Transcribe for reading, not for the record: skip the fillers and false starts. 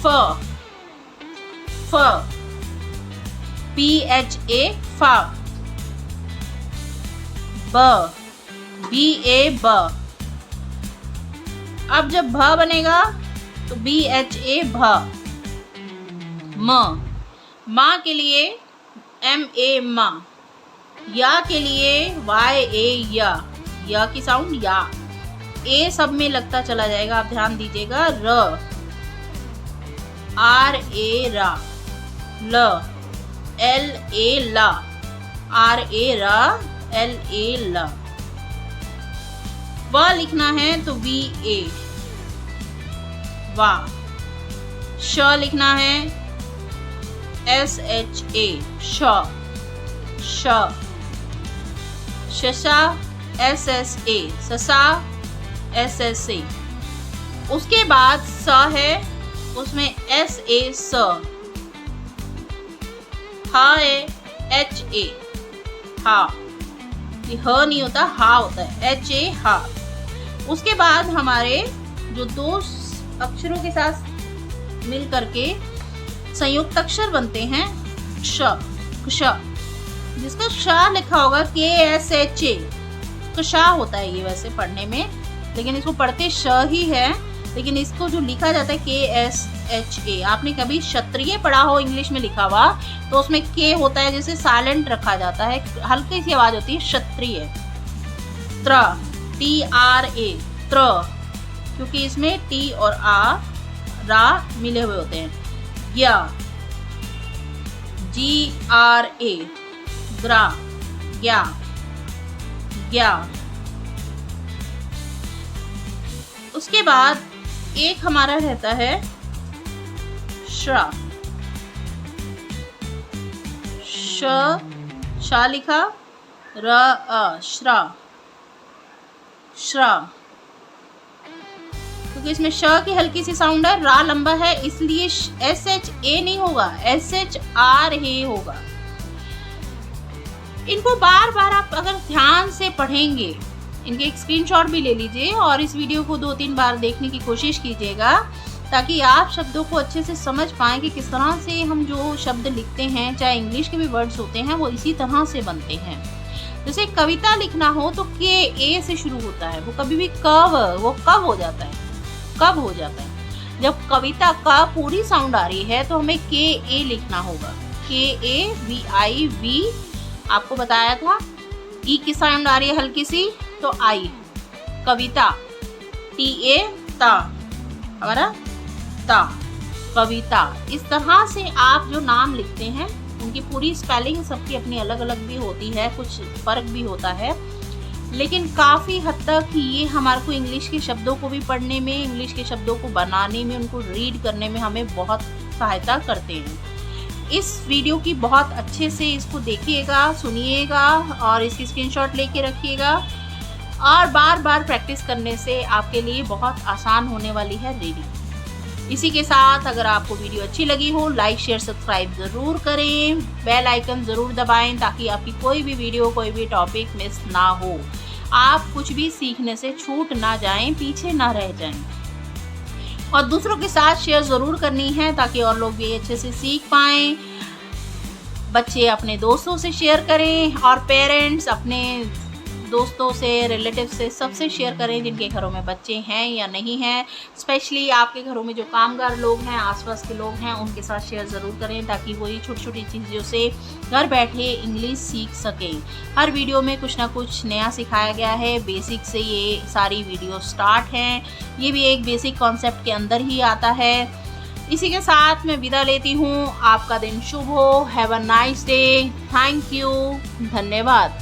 फ, फ, PHA फा, ब, BA ब। अब जब भ बनेगा तो BHA भ। म, माँ के लिए MA माँ, या के लिए YA या की साउंड या, ए सब में लगता चला जाएगा, आप ध्यान दीजिएगा। र, RA रा, ल, LA ला, RA रा, LA ला। व लिखना है तो VA वा। श लिखना है SHA श, श। शशा SSA ससा, SSA। उसके बाद स है, उसमें SA स। हा है HA हा, ये ह नहीं होता, हा होता है, HA हा। उसके बाद हमारे जो दो अक्षरों के साथ मिल करके संयुक्त अक्षर बनते हैं क्ष, क्ष, जिसका श लिखा होगा KSHA, तो श होता है ये वैसे पढ़ने में, लेकिन इसको पढ़ते श ही है, लेकिन इसको जो लिखा जाता है KSHA। आपने कभी क्षत्रिय पढ़ा हो इंग्लिश में लिखा हुआ, तो उसमें के होता है, जैसे साइलेंट रखा जाता है, हल्की सी आवाज होती है क्षत्रिय। त्र, TRA त्र, क्योंकि इसमें टी और आ रा मिले हुए होते हैं। या, GRA ग्रा, या, या। उसके बाद एक हमारा रहता है श्रा, शा लिखा, र अ, श्रा, श्रा, क्योंकि इसमें श की हल्की सी साउंड है, रा लंबा है, इसलिए SHA नहीं होगा, SHRA होगा। इनको बार बार आप अगर ध्यान से पढ़ेंगे, इनके एक स्क्रीनशॉट भी ले लीजिए और इस वीडियो को 2-3 बार देखने की कोशिश कीजिएगा, ताकि आप शब्दों को अच्छे से समझ पाएं कि किस तरह से हम जो शब्द लिखते हैं, चाहे इंग्लिश के भी वर्ड्स होते हैं, वो इसी तरह से बनते हैं। जैसे कविता लिखना हो तो KA से शुरू होता है, वो कभी भी वो कब हो जाता है, कब हो जाता है। जब कविता का पूरी साउंड आ रही है तो हमें KA लिखना होगा, KAVIV। आपको बताया था ई की साउंड आ रही है हल्की सी, तो आई। कविता TA ता, हमारा ता, कविता। इस तरह से आप जो नाम लिखते हैं उनकी पूरी स्पेलिंग सबकी अपनी अलग अलग भी होती है, कुछ फर्क भी होता है, लेकिन काफ़ी हद तक ये हमारे को इंग्लिश के शब्दों को भी पढ़ने में, इंग्लिश के शब्दों को बनाने में, उनको रीड करने में हमें बहुत सहायता करते हैं। इस वीडियो की बहुत अच्छे से इसको देखिएगा, सुनिएगा और इसकी स्क्रीनशॉट लेके रखिएगा, और बार बार प्रैक्टिस करने से आपके लिए बहुत आसान होने वाली है रीडिंग। इसी के साथ अगर आपको वीडियो अच्छी लगी हो, लाइक शेयर सब्सक्राइब ज़रूर करें, बेल आइकन ज़रूर दबाएं, ताकि आपकी कोई भी वीडियो, कोई भी टॉपिक मिस ना हो, आप कुछ भी सीखने से छूट ना जाएं, पीछे ना रह जाएं। और दूसरों के साथ शेयर ज़रूर करनी है, ताकि और लोग भी अच्छे से सीख पाएँ। बच्चे अपने दोस्तों से शेयर करें, और पेरेंट्स अपने दोस्तों से, रिलेटिव से, सबसे शेयर करें जिनके घरों में बच्चे हैं या नहीं हैं। स्पेशली आपके घरों में जो कामगार लोग हैं, आसपास के लोग हैं, उनके साथ शेयर ज़रूर करें, ताकि वही छोटी छोटी चीज़ों से घर बैठे इंग्लिश सीख सकें। हर वीडियो में कुछ ना कुछ नया सिखाया गया है, बेसिक से ये सारी वीडियो स्टार्ट हैं। ये भी एक बेसिक कॉन्सेप्ट के अंदर ही आता है। इसी के साथ मैं विदा लेती हूँ। आपका दिन शुभ हो। Have a nice day. Thank you. धन्यवाद।